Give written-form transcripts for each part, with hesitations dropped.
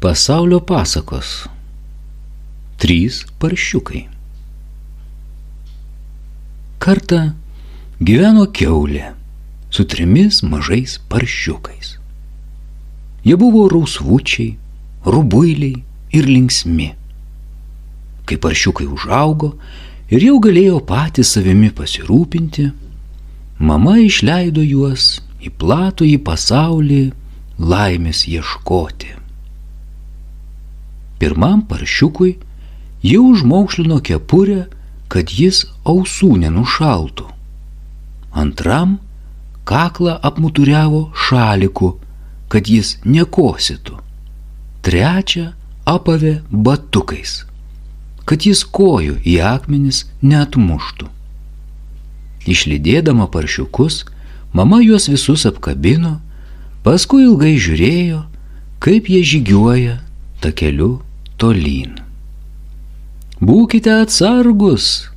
Pasaulio pasakos. 3 paršiukai. Kartą gyveno kiaulė su 3 mažais paršiukais. Jie buvo rausvučiai, rubuiliai ir linksmi. Kai paršiukai užaugo ir jau galėjo patys savimi pasirūpinti, mama išleido juos į platųjį pasaulį laimės ieškoti. Pirmam paršiukui jau užmaukšlino kepurę, kad jis ausų nenušaltų. Antram kaklą apmuturiavo šaliku, kad jis nekosytų. Trečią apavė batukais, kad jis kojų į akmenis neatmuštų. Išlydėdama paršiukus, mama juos visus apkabino, paskui ilgai žiūrėjo, kaip jie žygiuoja takeliu tolyn. Būkite atsargus,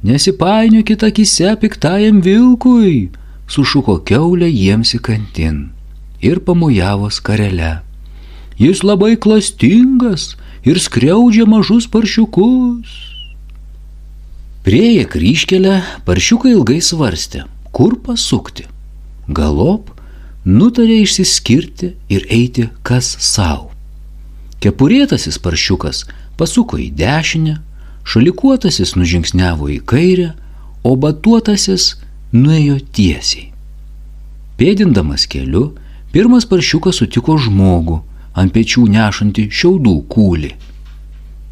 nesipainiokite akyse piktajam vilkui, sušuko kiaulė jiems įkantin ir pamojavo skarele. Jis labai klastingas ir skriaudžia mažus paršiukus. Priėję kryžkelę, paršiukai ilgai svarstė, kur pasukti. Galop nutarė išsiskirti ir eiti kas sau. Kepurėtasis paršiukas pasuko į dešinę, šalikuotasis nužingsniavo į kairę, o batuotasis nuėjo tiesiai. Pėdindamas keliu, pirmas paršiukas sutiko žmogų, ant pečių nešantį šiaudų kūlį.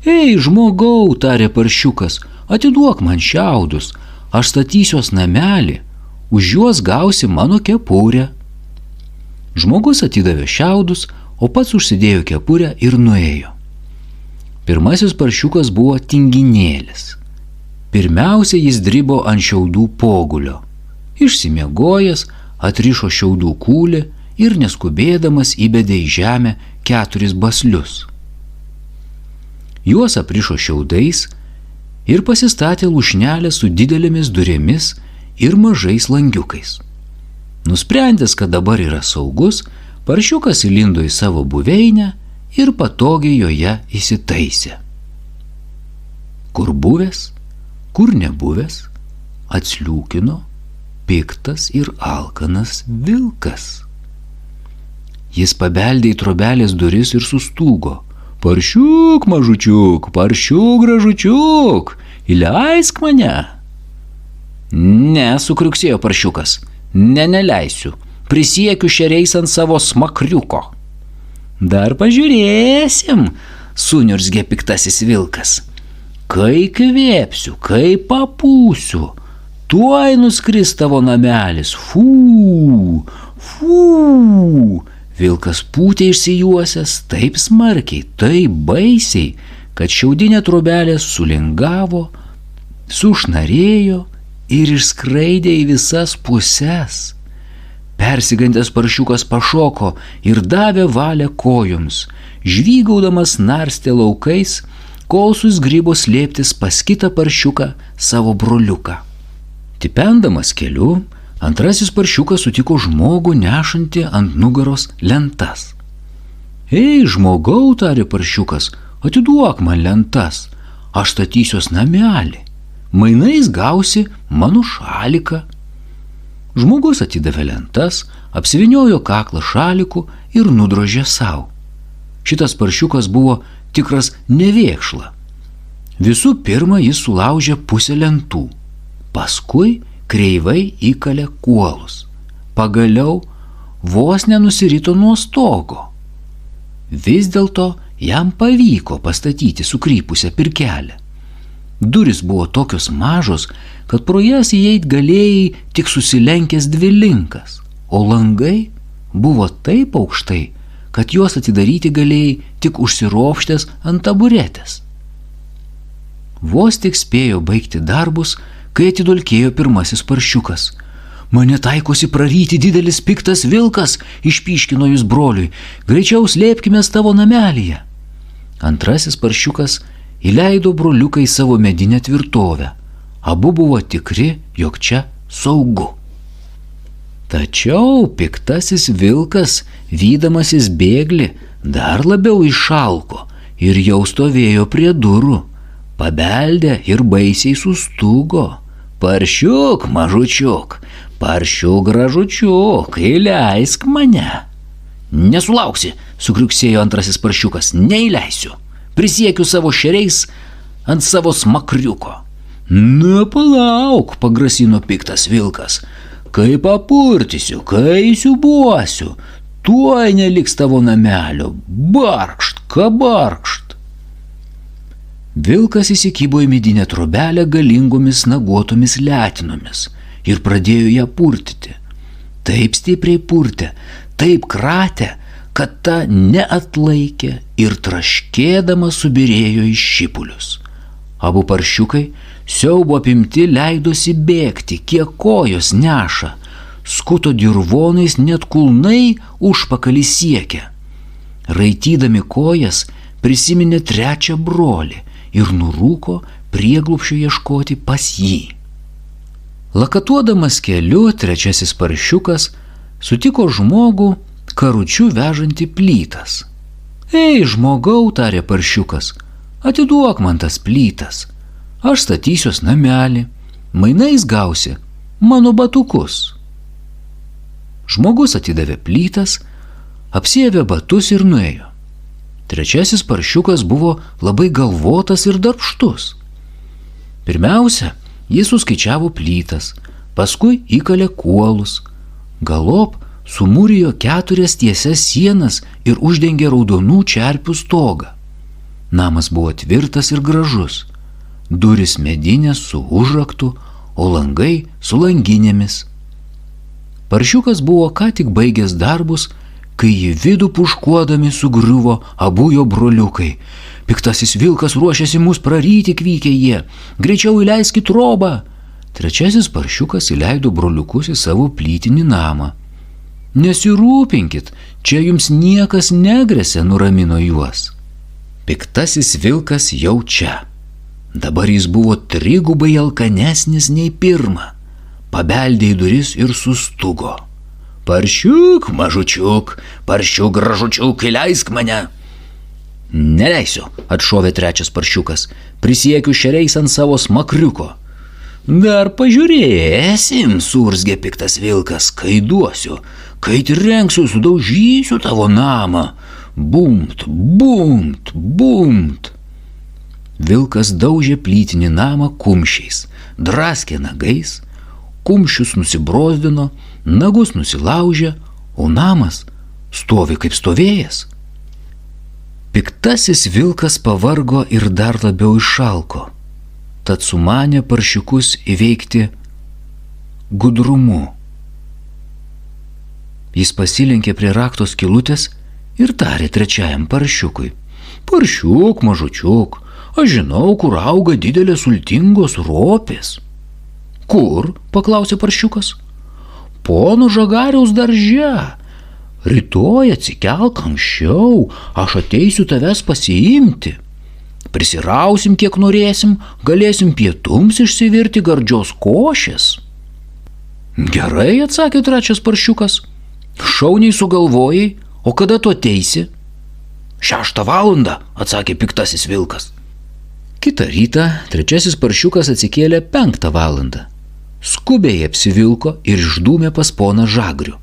Ei, žmogau, tarė paršiukas, atiduok man šiaudus, aš statysiuos namelį, už juos gausi mano kepurę. Žmogus atidavė šiaudus, o pats užsidėjo kepurę ir nuėjo. Pirmasis paršiukas buvo tinginėlis. Pirmiausia, jis dribo ant šiaudų pogulio. Išsimiegojęs, atrišo šiaudų kūlį ir neskubėdamas įbedė į žemę 4 baslius. Juos aprišo šiaudais ir pasistatė lūšnelę su didelėmis durėmis ir mažais langiukais. Nusprendęs, kad dabar yra saugus, paršiukas įlindo į savo buveinę ir patogiai joje įsitaisė. Kur buvęs, kur nebuvęs, atsliūkino piktas ir alkanas vilkas. Jis pabeldė į trobelės duris ir sustūgo. Paršiuk, mažučiuk, paršiuk, gražučiuk, įleisk mane. Ne, sukriuksėjo paršiukas, neleisiu. Prisiekiu šeriais ant savo smakriuko. Dar pažiūrėsim, suniurzgė piktasis vilkas. Kai kvėpsiu, kai papūsiu, tuoj nuskris tavo namelis. Fū, fū. Vilkas pūtė išsijuosęs taip smarkiai, taip baisiai, kad šiaudinė trobelė sulingavo, sušnarėjo ir išskraidė į visas puses. Persigandęs paršiukas pašoko ir davė valią kojoms, žvygaudamas narstė laukais, kol susgrybo slėptis pas kitą paršiuką savo broliuką. Tipendamas keliu, antrasis paršiukas sutiko žmogų nešantį ant nugaros lentas. Ei, žmogau, tarė paršiukas, atiduok man lentas, aš statysiuos namelį, mainais gausi mano šaliką. Žmogus atidavė lentas, apsiviniojo kaklą šaliku ir nudrožė savo. Šitas paršiukas buvo tikras nevėkšla. Visų pirma, jis sulaužė pusę lentų, paskui kreivai įkalė kuolus. Pagaliau vos nenusirito nuo stogo. Vis dėlto jam pavyko pastatyti sukrypusią pirkelę. Durys buvo tokios mažos, kad pro jas įeit galėjai tik susilenkęs dvilinkas, o langai buvo taip aukštai, kad juos atidaryti galėjai tik užsiropštęs ant taburetės. Vos tik spėjo baigti darbus, kai atidolkėjo pirmasis paršiukas. Mane taikosi praryti didelis piktas vilkas, išpyškino jis broliui, greičiau slėpkimės tavo namelyje. Antrasis paršiukas įleido broliuką į savo medinę tvirtovę. Abu buvo tikri, jog čia saugu. Tačiau piktasis vilkas, vydamasis bėglį, dar labiau išalko ir jau stovėjo prie durų. Pabeldė ir baisiai sustugo. Paršiuk, mažučiuk, paršiuk, gražučiuk, įleisk mane. Nesulauksi, sukriuksėjo antrasis paršiukas, neįleisiu. Prisiekiu savo šeriais ant savo smakriuko. Na, palauk, pagrasino piktas vilkas. Kai papurtysiu, kai siubuosiu, tuoj neliks tavo namelio. Barkšt, kabarkšt. Vilkas įsikibo į medinę trobelę galingomis naguotomis letinomis ir pradėjo ją purtyti. Taip stipriai purtė, taip kratė, kad ta neatlaikė ir traškėdama subirėjo į šipulius. Abu paršiukai siaubo apimti leidosi bėgti, kiek kojos neša. Skuto dirvonais net kulnai užpakalį siekia. Raitydami kojas prisiminė trečią brolį ir nurūko prieglobsčio ieškoti pas jį. Lakatuodamas keliu, trečiasis paršiukas sutiko žmogų karučiu vežantį plytas. Ei, žmogau, tarė paršiukas, atiduok man tas plytas. Aš statysiuos namelį, mainais gausi mano batukus. Žmogus atidavė plytas, apsiavė batus ir nuėjo. Trečiasis paršiukas buvo labai galvotas ir darbštus. Pirmiausia, jis suskaičiavo plytas, paskui įkalė kuolus. Galop sumūrijo 4 tiesias sienas ir uždengė raudonų čerpių stogą. Namas buvo tvirtas ir gražus. Durys medinės su užraktu, o langai su langinėmis. Paršiukas buvo ką tik baigęs darbus, kai į vidų puškuodami sugriuvo abu jo broliukai. Piktasis vilkas ruošiasi mus praryti, kvykė jie. Greičiau įleiskit trobą. Trečiasis paršiukas įleido broliukus į savo plytinį namą. Nesirūpinkit, čia jums niekas negresia, nuramino juos. Piktasis vilkas jau čia. Dabar jis buvo 3 alkanesnis nei pirma. Pabeldė į duris ir sustugo. Paršiuk, mažučiuk, paršiuk, gražučiuk, įleisk mane. Neleisiu, atšovė trečias paršiukas, prisiekiu šeriais ant savo smakriuko. Dar pažiūrėsim, surzgė piktas vilkas, kai duosiu, kai trenksiu, sudaužysiu tavo namą. Bumt, bumt, bumt. Vilkas daužė plytinį namą kumščiais, draskė nagais, kumščius nusibrozdino, nagus nusilaužė, o namas stovi kaip stovėjęs. Piktasis vilkas pavargo ir dar labiau išalko, tad sumanė paršiukus įveikti gudrumu. Jis pasilenkė prie rakto skylutės ir tarė trečiajam paršiukui: Paršiuk, mažučiuk, aš žinau, kur auga didelės sultingos ropės. Kur? Paklausė paršiukas. Pono Žagariaus darže. Rytoj atsikelk anksčiau, aš ateisiu tavęs pasiimti. Prisirausim kiek norėsim, galėsim pietums išsivirti gardžios košės. Gerai, atsakė trečias paršiukas. Šauniai sugalvojai, o kada tu ateisi? 6 valandą, atsakė piktasis vilkas. Kitą rytą trečiasis paršiukas atsikėlė 5 valandą. Skubiai apsivilko ir išdūmė pas poną Žagrių.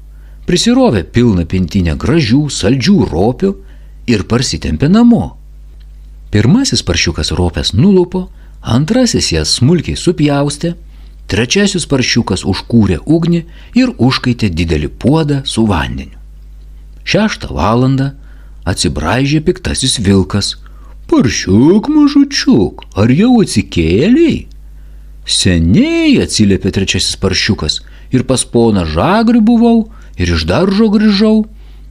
Prisirovė pilną pintinę gražių, saldžių ropių ir parsitempė namo. Pirmasis paršiukas ropės nulupo, antrasis jas smulkiai supjaustė, trečiasis paršiukas užkūrė ugnį ir užkaitė didelį puodą su vandeniu. 6 valandą atsibraižė piktasis vilkas. Paršiuk, mažučiuk, ar jau atsikėlei? Seniai, atsiliepė trečiasis paršiukas, ir pas poną Žagrį buvau, ir iš daržo grįžau.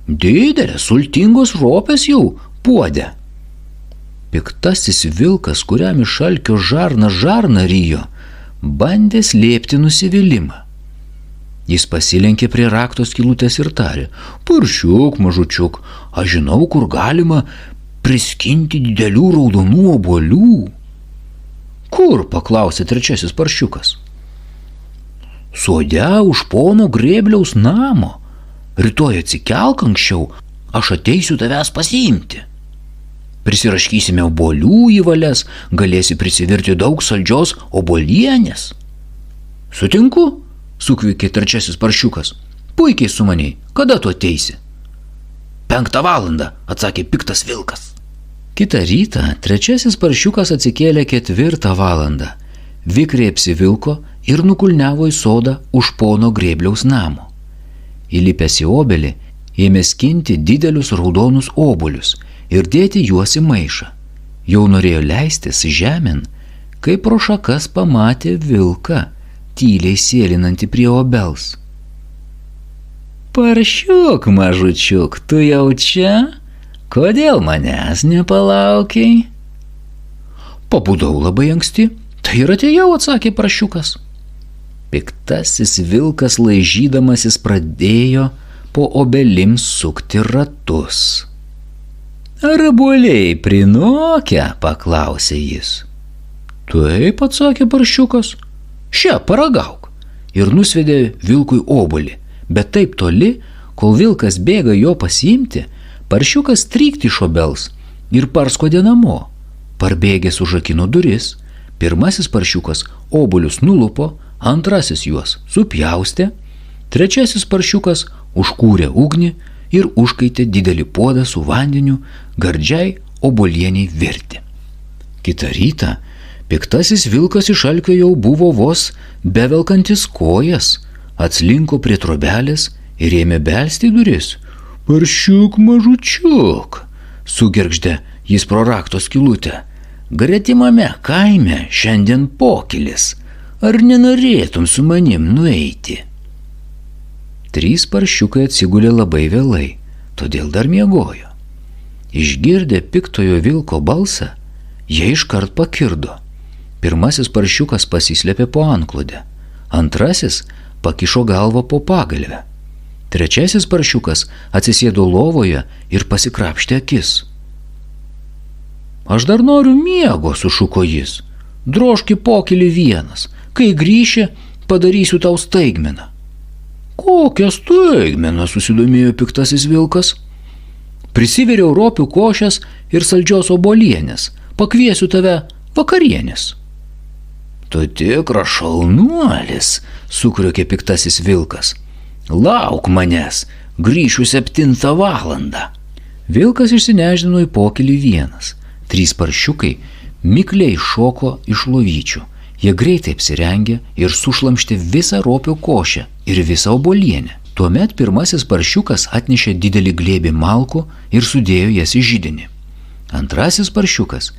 Didelės sultingos ropės jau puode. Piktasis vilkas, kuriam iš alkio žarna rijo, bandė slėpti nusivylimą. Jis pasilenkė prie rakto skylutės ir tarė: Paršiuk, mažučiuk, aš žinau, kur galima priskinti didelių raudonų obuolių. Kur? Paklausė trečiasis paršiukas. Sode už pono Grėbliaus namo. Rytoj atsikelk anksčiau, aš ateisiu tavęs pasiimti. Prisiraškysime obuolių į valias, galėsi prisivirti daug saldžios obuolienės. Sutinku, sukvikė trečiasis paršiukas. Puikiai sumaniai, kada tu ateisi? 5 valandą, atsakė piktas vilkas. Kitą rytą trečiasis paršiukas atsikėlė 4 valandą, vikriai apsivilko ir nukulniavo į sodą už pono Grėbliaus namo. Įlipęs į obelį, ėmė skinti didelius raudonus obuolius ir dėti juos į maišą. Jau norėjo leistis žemėn, kai pro šakas pamatė vilką, tyliai sėlinantį prie obels. Paršiuk, mažučiuk, tu jau čia? Kodėl manęs nepalaukiai? Pabudau labai anksti, tai ir atėjau, atsakė paršiukas. Piktasis vilkas laižydamasis pradėjo po obelim sukti ratus. Ar obuoliai prinokę, paklausė jis. Taip, atsakė paršiukas. Šia, paragauk. Ir nusvedė vilkui obuolį, bet taip toli, kol vilkas bėga jo pasiimti, paršiukas trykti iš obels ir parskodė namo. Parbėgęs užrakino duris, pirmasis paršiukas obuolius nulupo, antrasis juos supjaustė, trečiasis paršiukas užkūrė ugnį ir užkaitė didelį puodą su vandeniu gardžiai obuolieniai virti. Kitą rytą piktasis vilkas iš alkio jau buvo vos bevelkantis kojas, atslinko prie trobelės ir ėmė belsti į duris. Paršiuk, mažučiuk, sugergždė jis pro rakto skylutę. Gretimame kaime šiandien pokylis. Ar nenorėtum su manim nueiti? 3 paršiukai atsigulė labai vėlai, todėl dar miegojo. Išgirdę piktojo vilko balsą, jie iškart pakirdo. Pirmasis paršiukas pasislėpė po antklodę, antrasis pakišo galvą po pagalvę. Trečiasis paršiukas atsisėdo lovoje ir pasikrapštė akis. Aš dar noriu miego, sušuko jis. Drožki pokylį vienas, kai grįši, padarysiu tau staigmeną. Kokią staigmeną, susidomėjo piktasis vilkas. Prisiviriau ropių košės ir saldžios obuolienės, pakviesiu tave vakarienės. Tu tikras šalnuolis, sukriokė piktasis vilkas. Lauk manęs, grįšiu 7 valandą. Vilkas išsineždino į pokylį vienas. 3 paršiukai mikliai šoko iš lovyčių. Jie greitai apsirengė ir sušlamštė visą ropių košę ir visą obuolienę. Tuomet pirmasis paršiukas atnešė didelį glėbį malkų ir sudėjo jas į židinį. Antrasis paršiukas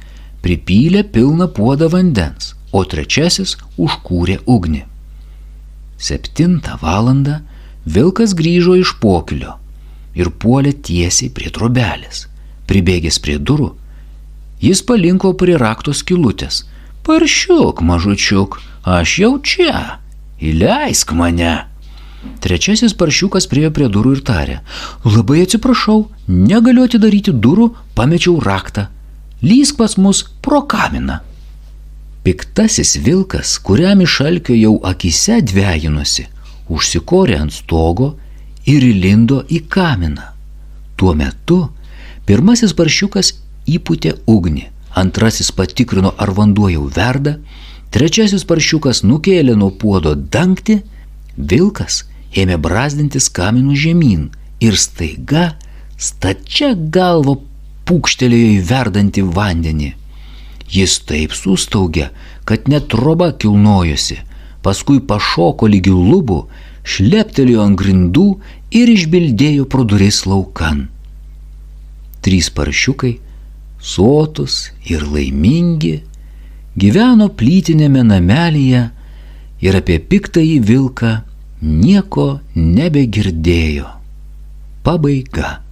pripylė pilną puodą vandens, o trečiasis užkūrė ugnį. 7 valandą vilkas grįžo iš pokylio ir puolė tiesiai prie trobelės. Pribėgęs prie durų, jis palinko prie rakto skylutės. Paršiuk, mažučiuk, aš jau čia, įleisk mane. Trečiasis paršiukas priėjo prie durų ir tarė. Labai atsiprašau, negaliu atidaryti durų, pamečiau raktą. Lysk pas mus pro kaminą. Piktasis vilkas, kuriam iš alkio jau akise dvejinosi, užsikorė ant stogo ir įlindo į kaminą. Tuo metu pirmasis paršiukas įpūtė ugnį, antrasis patikrino, ar vanduo jau verda, trečiasis paršiukas nukėlė nuo puodo dangtį, vilkas ėmė brazdintis kaminų žemyn ir staiga stačia galva pūkštelėjo į verdantį vandenį. Jis taip sustaugė, kad net troba kilnojosi, paskui pašoko lygių lubų, šleptelėjo ant grindų ir išbildėjo pro duris laukan. 3 paršiukai, sotus ir laimingi, gyveno plytinėme namelyje ir apie piktąjį vilką nieko nebegirdėjo. Pabaiga.